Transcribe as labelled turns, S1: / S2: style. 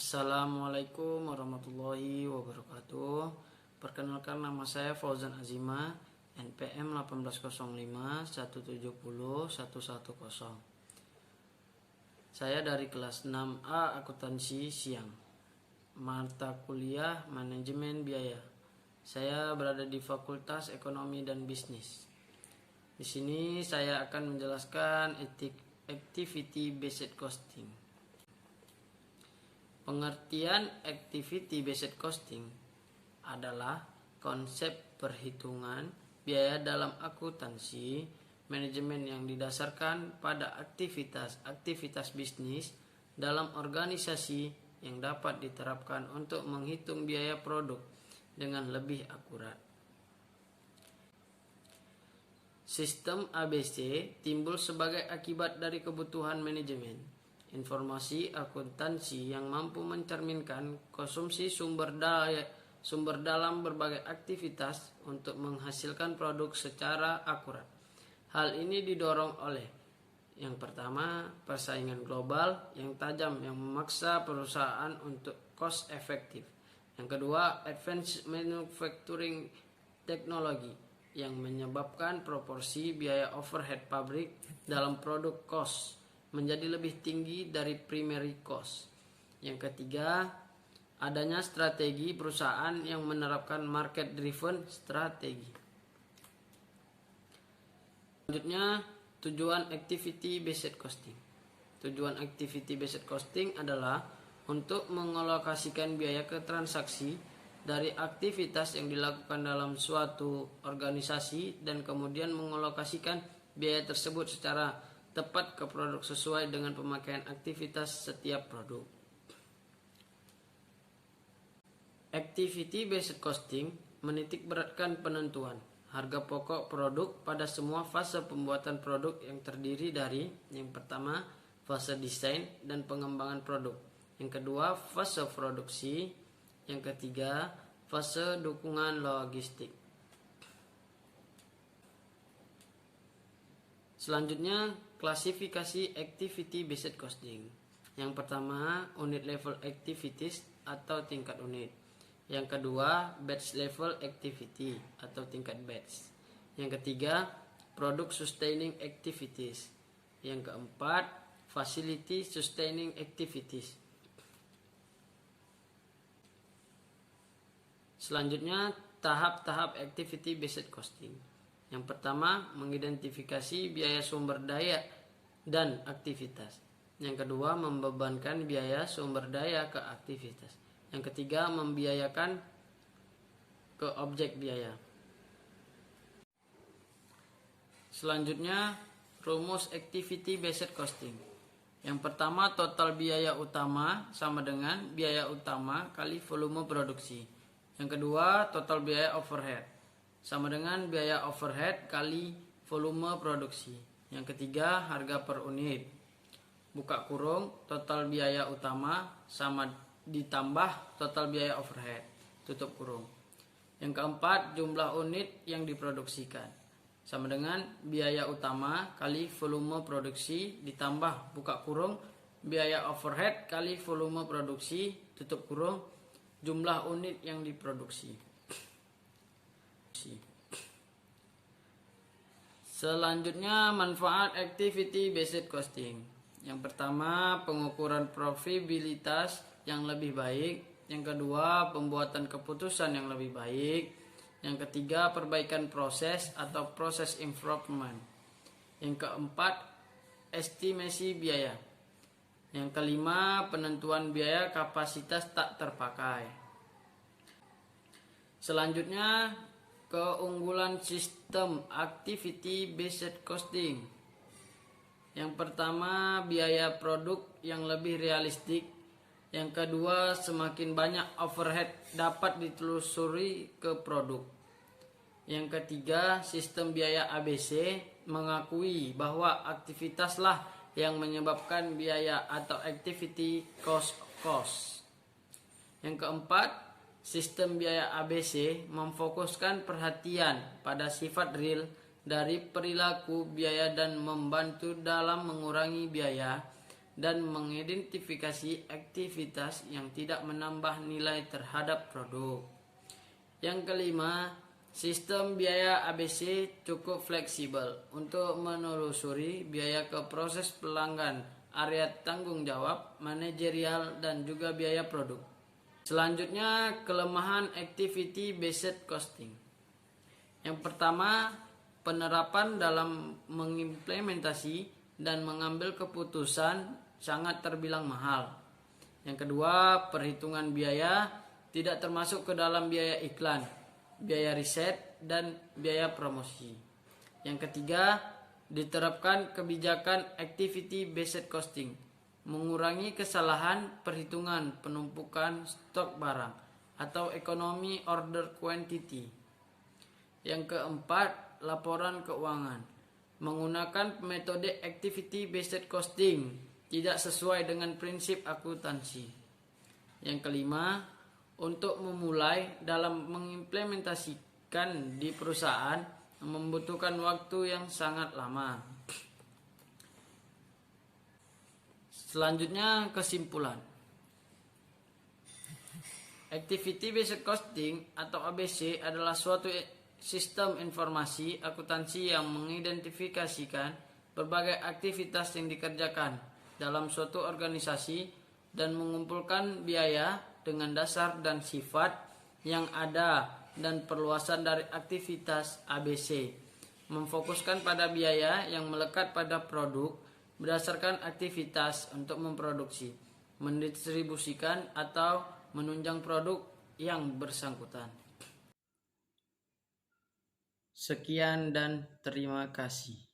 S1: Assalamualaikum warahmatullahi wabarakatuh. Perkenalkan, nama saya Fauzan Azima, NPM 1805 170 110. Saya dari kelas 6A Akuntansi Siang, mata kuliah Manajemen Biaya. Saya berada di Fakultas Ekonomi dan Bisnis. Di sini saya akan menjelaskan activity based costing. Pengertian activity based costing adalah konsep perhitungan biaya dalam akuntansi manajemen yang didasarkan pada aktivitas bisnis dalam organisasi yang dapat diterapkan untuk menghitung biaya produk dengan lebih akurat. Sistem ABC timbul sebagai akibat dari kebutuhan manajemen informasi akuntansi yang mampu mencerminkan konsumsi sumber dalam berbagai aktivitas untuk menghasilkan produk secara akurat. Hal ini didorong oleh yang pertama, persaingan global yang tajam yang memaksa perusahaan untuk cost efektif. Yang kedua, advanced manufacturing technology yang menyebabkan proporsi biaya overhead pabrik dalam produk cost menjadi lebih tinggi dari primary cost. Yang ketiga, adanya strategi perusahaan yang menerapkan market driven strategi. Selanjutnya, tujuan activity based costing. Tujuan activity based costing adalah untuk mengalokasikan biaya ke transaksi dari aktivitas yang dilakukan dalam suatu organisasi dan kemudian mengalokasikan biaya tersebut secara tepat ke produk sesuai dengan pemakaian aktivitas setiap produk. Activity based costing menitik beratkan penentuan harga pokok produk pada semua fase pembuatan produk yang terdiri dari yang pertama, fase desain dan pengembangan produk. Yang kedua, fase produksi. Yang ketiga, fase dukungan logistik. Selanjutnya, klasifikasi activity based costing. Yang pertama, unit level activities atau tingkat unit. Yang kedua, batch level activity atau tingkat batch. Yang ketiga, product sustaining activities. Yang keempat, facility sustaining activities. Selanjutnya, tahap-tahap activity based costing. Yang pertama, mengidentifikasi biaya sumber daya dan aktivitas. Yang kedua, membebankan biaya sumber daya ke aktivitas. Yang ketiga, membiayakan ke objek biaya. Selanjutnya, rumus activity based costing. Yang pertama, total biaya utama sama dengan biaya utama kali volume produksi. Yang kedua, total biaya overhead sama dengan biaya overhead kali volume produksi. Yang ketiga, harga per unit. Buka kurung, total biaya utama sama ditambah total biaya overhead. Tutup kurung. Yang keempat, jumlah unit yang diproduksikan. Sama dengan biaya utama kali volume produksi ditambah buka kurung biaya overhead kali volume produksi tutup kurung jumlah unit yang diproduksi. Selanjutnya, manfaat activity based costing. Yang pertama, pengukuran profitabilitas yang lebih baik. Yang kedua, pembuatan keputusan yang lebih baik. Yang ketiga, perbaikan proses atau proses improvement. Yang keempat, estimasi biaya. Yang kelima, penentuan biaya kapasitas tak terpakai. Selanjutnya, keunggulan sistem activity based costing. Yang pertama, biaya produk yang lebih realistik. Yang kedua, semakin banyak overhead dapat ditelusuri ke produk. Yang ketiga, sistem biaya ABC mengakui bahwa aktivitaslah yang menyebabkan biaya atau activity cost. Yang keempat, sistem biaya ABC memfokuskan perhatian pada sifat real dari perilaku biaya dan membantu dalam mengurangi biaya dan mengidentifikasi aktivitas yang tidak menambah nilai terhadap produk. Yang kelima, sistem biaya ABC cukup fleksibel untuk menelusuri biaya ke proses pelanggan, area tanggung jawab, manajerial, dan juga biaya produk. Selanjutnya, kelemahan activity based costing. Yang pertama, penerapan dalam mengimplementasi dan mengambil keputusan sangat terbilang mahal. Yang kedua, perhitungan biaya tidak termasuk ke dalam biaya iklan, biaya riset, dan biaya promosi. Yang ketiga, diterapkan kebijakan activity based costing, mengurangi kesalahan perhitungan penumpukan stok barang atau economy order quantity. Yang keempat, laporan keuangan, menggunakan metode activity based costing tidak sesuai dengan prinsip akuntansi. Yang kelima, untuk memulai dalam mengimplementasikan di perusahaan membutuhkan waktu yang sangat lama. Selanjutnya, kesimpulan. Activity based costing atau ABC adalah suatu sistem informasi akuntansi yang mengidentifikasikan berbagai aktivitas yang dikerjakan dalam suatu organisasi dan mengumpulkan biaya dengan dasar dan sifat yang ada dan perluasan dari aktivitas ABC. Memfokuskan pada biaya yang melekat pada produk berdasarkan aktivitas untuk memproduksi, mendistribusikan, atau menunjang produk yang bersangkutan. Sekian dan terima kasih.